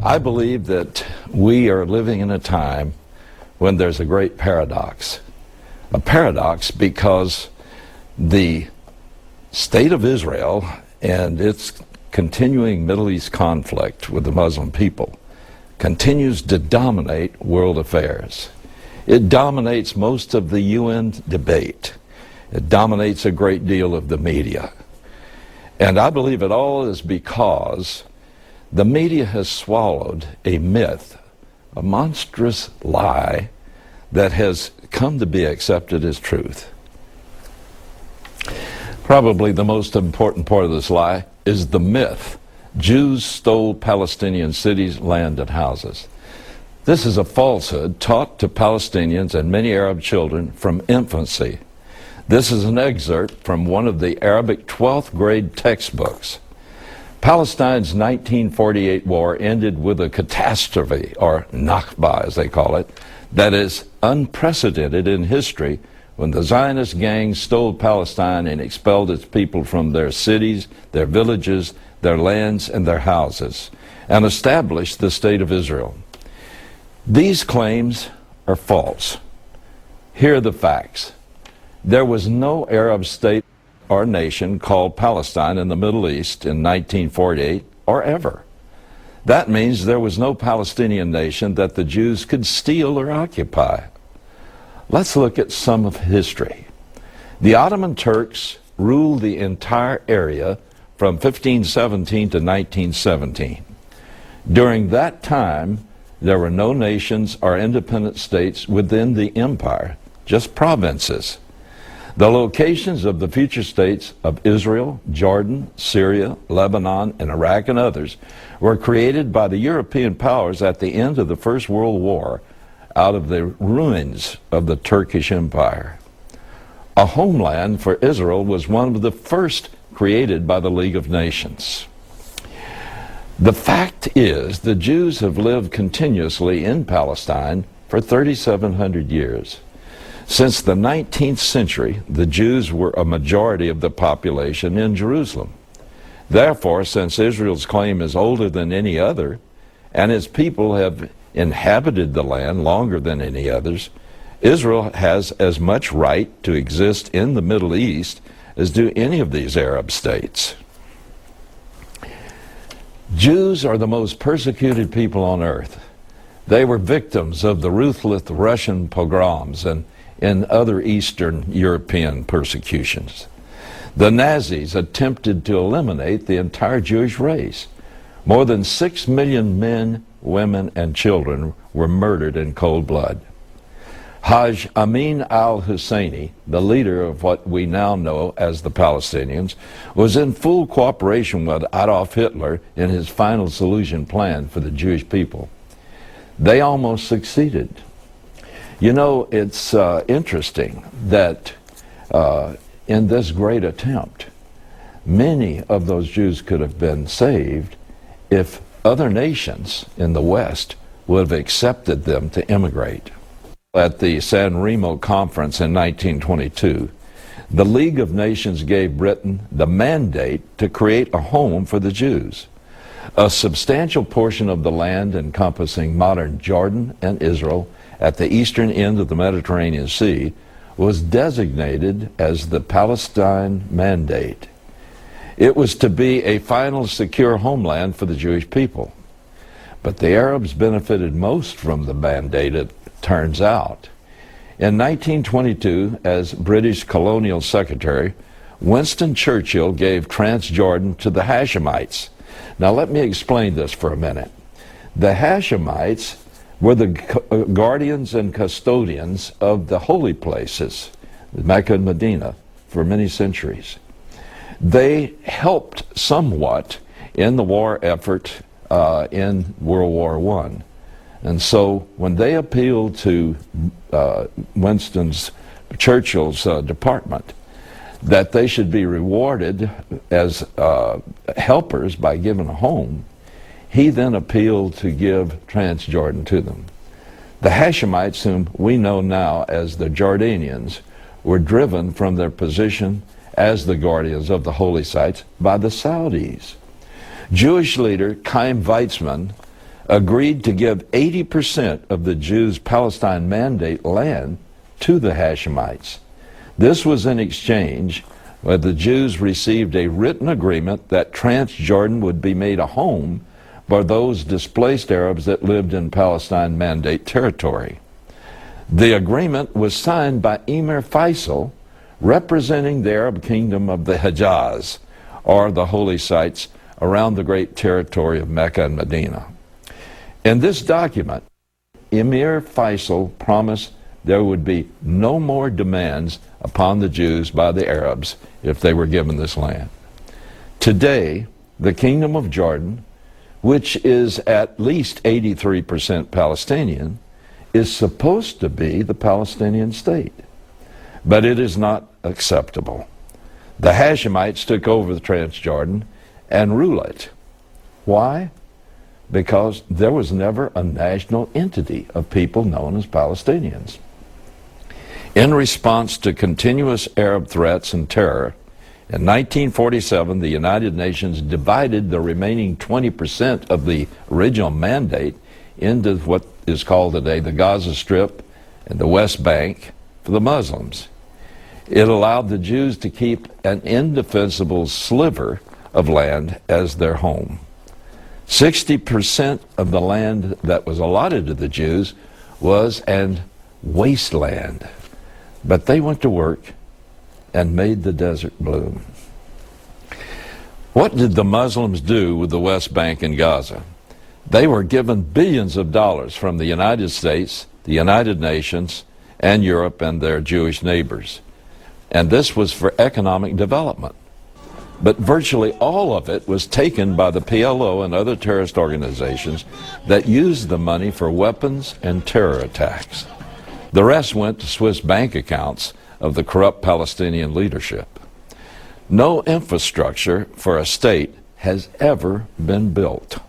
I believe that we are living in a time when there's a great paradox. A paradox because the state of Israel and its continuing Middle East conflict with the Muslim people continues to dominate world affairs. It dominates most of the UN debate. It dominates a great deal of the media. And I believe it all is because the media has swallowed a myth, a monstrous lie that has come to be accepted as truth. Probably the most important part of this lie is the myth. Jews stole Palestinian cities, land, and houses. This is a falsehood taught to Palestinians and many Arab children from infancy. This is an excerpt from one of the Arabic 12th grade textbooks. Palestine's 1948 war ended with a catastrophe, or Nakba as they call it, that is unprecedented in history, when the Zionist gangs stole Palestine and expelled its people from their cities, their villages, their lands, and their houses, and established the State of Israel. These claims are false. Here are the facts. There was no Arab state or nation called Palestine in the Middle East in 1948 or ever. That means there was no Palestinian nation that the Jews could steal or occupy. Let's look at some of history. The Ottoman Turks ruled the entire area from 1517 to 1917. During that time, there were no nations or independent states within the empire, just provinces. The locations of the future states of Israel, Jordan, Syria, Lebanon, and Iraq, and others were created by the European powers at the end of the First World War out of the ruins of the Turkish Empire. A homeland for Israel was one of the first created by the League of Nations. The fact is, the Jews have lived continuously in Palestine for 3,700 years. Since the 19th century, the Jews were a majority of the population in Jerusalem. Therefore, since Israel's claim is older than any other, and its people have inhabited the land longer than any others, Israel has as much right to exist in the Middle East as do any of these Arab states. Jews are the most persecuted people on earth. They were victims of the ruthless Russian pogroms and other Eastern European persecutions. The Nazis attempted to eliminate the entire Jewish race. More than 6 million men, women, and children were murdered in cold blood. Haj Amin al-Husseini, the leader of what we now know as the Palestinians, was in full cooperation with Adolf Hitler in his final solution plan for the Jewish people. They almost succeeded. You know, it's interesting that in this great attempt, many of those Jews could have been saved if other nations in the West would have accepted them to immigrate. At the San Remo conference in 1922, the League of Nations gave Britain the mandate to create a home for the Jews. A substantial portion of the land encompassing modern Jordan and Israel at the eastern end of the Mediterranean Sea was designated as the Palestine Mandate. It was to be a final secure homeland for the Jewish people. But the Arabs benefited most from the mandate, it turns out. In 1922, as British colonial secretary, Winston Churchill gave Transjordan to the Hashemites. Now let me explain this for a minute. The Hashemites were the guardians and custodians of the holy places, Mecca and Medina, for many centuries. They helped somewhat in the war effort in World War I. And so when they appealed to Churchill's department that they should be rewarded as helpers by giving a home, he then appealed to give Transjordan to them. The Hashemites, whom we know now as the Jordanians, were driven from their position as the guardians of the holy sites by the Saudis. Jewish leader Chaim Weizmann agreed to give 80% of the Jews' Palestine Mandate land to the Hashemites. This was in exchange where the Jews received a written agreement that Transjordan would be made a home for those displaced Arabs that lived in Palestine Mandate territory. The agreement was signed by Emir Faisal, representing the Arab kingdom of the Hejaz, or the holy sites around the great territory of Mecca and Medina. In this document, Emir Faisal promised there would be no more demands upon the Jews by the Arabs if they were given this land. Today, the Kingdom of Jordan, which is at least 83% Palestinian, is supposed to be the Palestinian state. But it is not acceptable. The Hashemites took over the Transjordan and rule it. Why? Because there was never a national entity of people known as Palestinians. In response to continuous Arab threats and terror, in 1947, the United Nations divided the remaining 20% of the original mandate into what is called today the Gaza Strip and the West Bank for the Muslims. It allowed the Jews to keep an indefensible sliver of land as their home. 60% of the land that was allotted to the Jews was an wasteland. But they went to work and made the desert bloom. What did the Muslims do with the West Bank and Gaza? They were given billions of dollars from the United States, the United Nations, and Europe and their Jewish neighbors. And this was for economic development. But virtually all of it was taken by the PLO and other terrorist organizations that used the money for weapons and terror attacks. The rest went to Swiss bank accounts of the corrupt Palestinian leadership. No infrastructure for a state has ever been built.